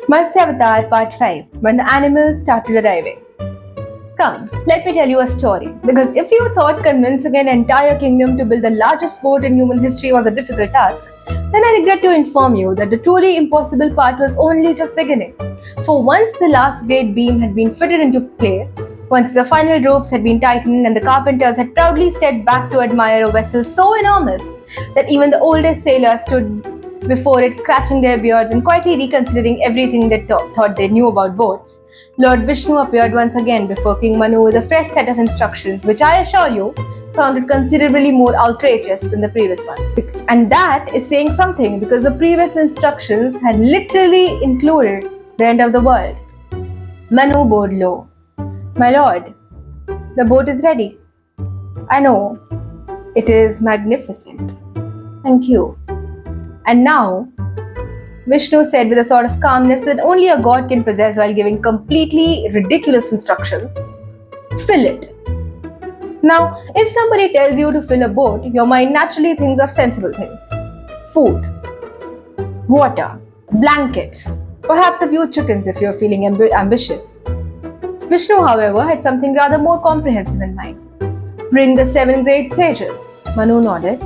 Matsya Part 5, when the animals started arriving. Come, let me tell you a story. Because if you thought convincing an entire kingdom to build the largest boat in human history was a difficult task, then I regret to inform you that the truly impossible part was only just beginning. For once the last great beam had been fitted into place, once the final ropes had been tightened and the carpenters had proudly stepped back to admire a vessel so enormous that even the oldest sailors stood before it, scratching their beards and quietly reconsidering everything they thought they knew about boats, Lord Vishnu appeared once again before King Manu with a fresh set of instructions, which I assure you sounded considerably more outrageous than the previous one. And that is saying something because the previous instructions had literally included the end of the world. Manu bowed low. My lord, the boat is ready. I know. It is magnificent. Thank you. And now, Vishnu said with a sort of calmness that only a god can possess while giving completely ridiculous instructions, fill it. Now, if somebody tells you to fill a boat, your mind naturally thinks of sensible things. Food, water, blankets, perhaps a few chickens if you're feeling ambitious. Vishnu, however, had something rather more comprehensive in mind. Bring the 7 great sages. Manu nodded.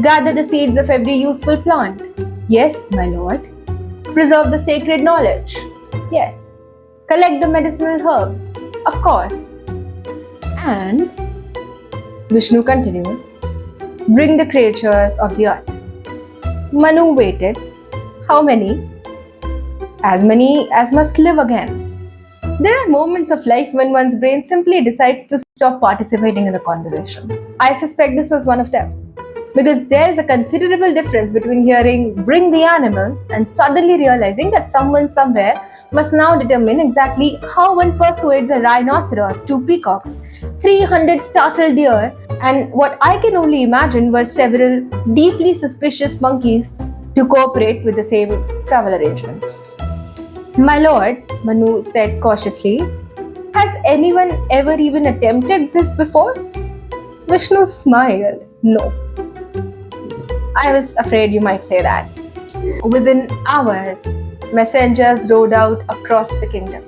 Gather the seeds of every useful plant. Yes, my lord. Preserve the sacred knowledge. Yes. Collect the medicinal herbs. Of course. And, Vishnu continued, bring the creatures of the earth. Manu waited. How many? As many as must live again. There are moments of life when one's brain simply decides to stop participating in the conversation. I suspect this was one of them. Because there is a considerable difference between hearing bring the animals and suddenly realizing that someone somewhere must now determine exactly how one persuades a rhinoceros, 2 peacocks, 300 startled deer, and what I can only imagine were several deeply suspicious monkeys to cooperate with the same travel arrangements. My lord, Manu said cautiously, has anyone ever even attempted this before? Vishnu smiled. No. I was afraid you might say that. Within hours, messengers rode out across the kingdom.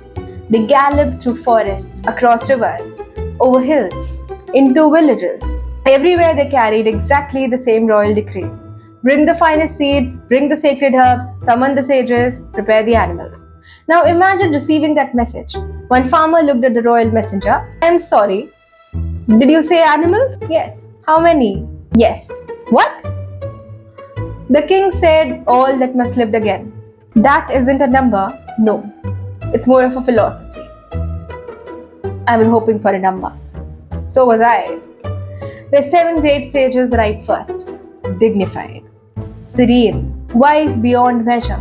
They galloped through forests, across rivers, over hills, into villages. Everywhere they carried exactly the same royal decree. Bring the finest seeds, bring the sacred herbs, summon the sages, prepare the animals. Now imagine receiving that message. One farmer looked at the royal messenger. I am sorry. Did you say animals? Yes. How many? Yes. What? The king said all that must live again. That isn't a number, no. It's more of a philosophy. I was hoping for a number. So was I. The 7 great sages arrived first. Dignified, serene, wise beyond measure.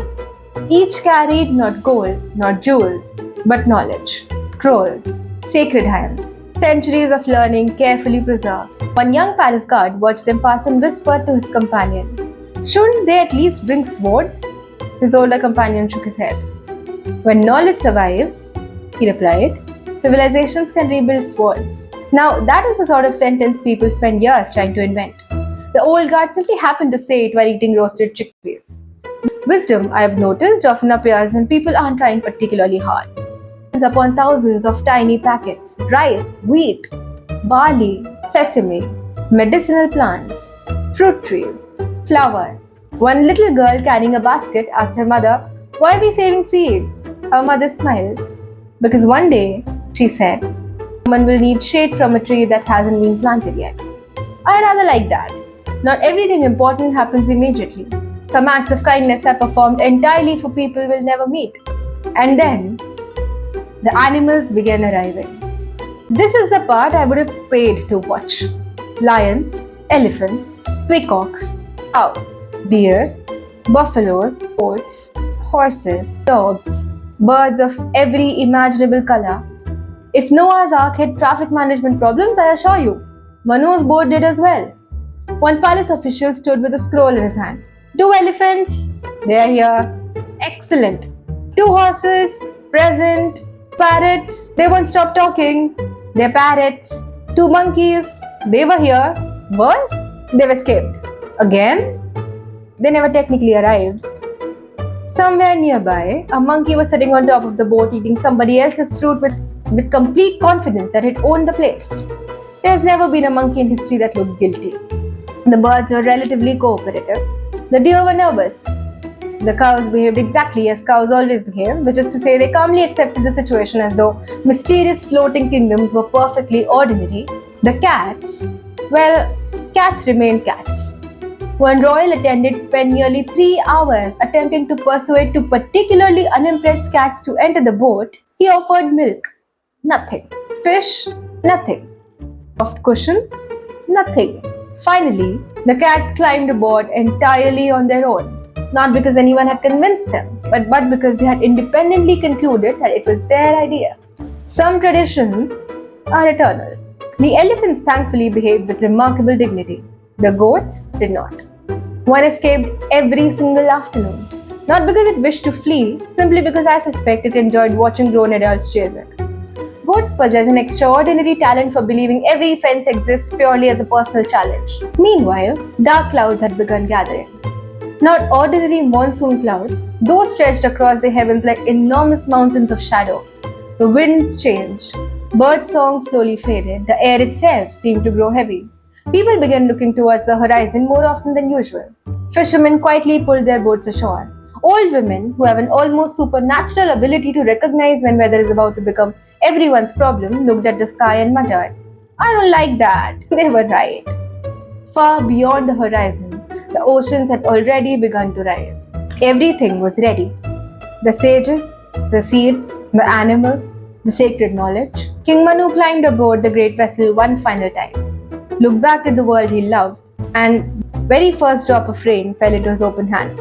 Each carried not gold, not jewels, but knowledge. Scrolls, sacred hymns, centuries of learning carefully preserved. One young palace guard watched them pass and whispered to his companion, shouldn't they at least bring swords? His older companion shook his head. When knowledge survives, he replied, civilizations can rebuild swords. Now that is the sort of sentence people spend years trying to invent. The old guard simply happened to say it while eating roasted chickpeas. Wisdom, I have noticed, often appears when people aren't trying particularly hard. Upon thousands of tiny packets, rice, wheat, barley, sesame, medicinal plants, fruit trees, flowers. One little girl carrying a basket asked her mother, why are we saving seeds? Her mother smiled. Because one day, she said, someone will need shade from a tree that hasn't been planted yet. I rather like that. Not everything important happens immediately. Some acts of kindness are performed entirely for people we'll never meet. And then, the animals began arriving. This is the part I would have paid to watch. Lions, elephants, peacocks, cows, deer, buffaloes, goats, horses, dogs, birds of every imaginable color. If Noah's Ark had traffic management problems, I assure you, Manu's boat did as well. One palace official stood with a scroll in his hand. 2 elephants, they are here. Excellent. 2 horses, present. Parrots, they won't stop talking. They're parrots. 2 monkeys, they were here. What? They've escaped. Again? They never technically arrived. Somewhere nearby, a monkey was sitting on top of the boat eating somebody else's fruit with complete confidence that it owned the place. There's never been a monkey in history that looked guilty. The birds were relatively cooperative. The deer were nervous. The cows behaved exactly as cows always behave, which is to say they calmly accepted the situation as though mysterious floating kingdoms were perfectly ordinary. The cats, well, cats remained cats. One royal attendant spent nearly 3 hours attempting to persuade two particularly unimpressed cats to enter the boat. He offered milk. Nothing. Fish? Nothing. Soft cushions? Nothing. Finally, the cats climbed aboard entirely on their own. Not because anyone had convinced them, but because they had independently concluded that it was their idea. Some traditions are eternal. The elephants thankfully behaved with remarkable dignity. The goats did not. One escaped every single afternoon. Not because it wished to flee, simply because I suspect it enjoyed watching grown adults chase it. Goats possess an extraordinary talent for believing every fence exists purely as a personal challenge. Meanwhile, dark clouds had begun gathering. Not ordinary monsoon clouds, those stretched across the heavens like enormous mountains of shadow. The winds changed. Bird songs slowly faded. The air itself seemed to grow heavy. People began looking towards the horizon more often than usual. Fishermen quietly pulled their boats ashore. Old women, who have an almost supernatural ability to recognize when weather is about to become everyone's problem, looked at the sky and muttered, "I don't like that." They were right. Far beyond the horizon, the oceans had already begun to rise. Everything was ready. The sages, the seeds, the animals, the sacred knowledge. King Manu climbed aboard the great vessel one final time, looked back at the world he loved, and very first drop of rain fell into his open hand.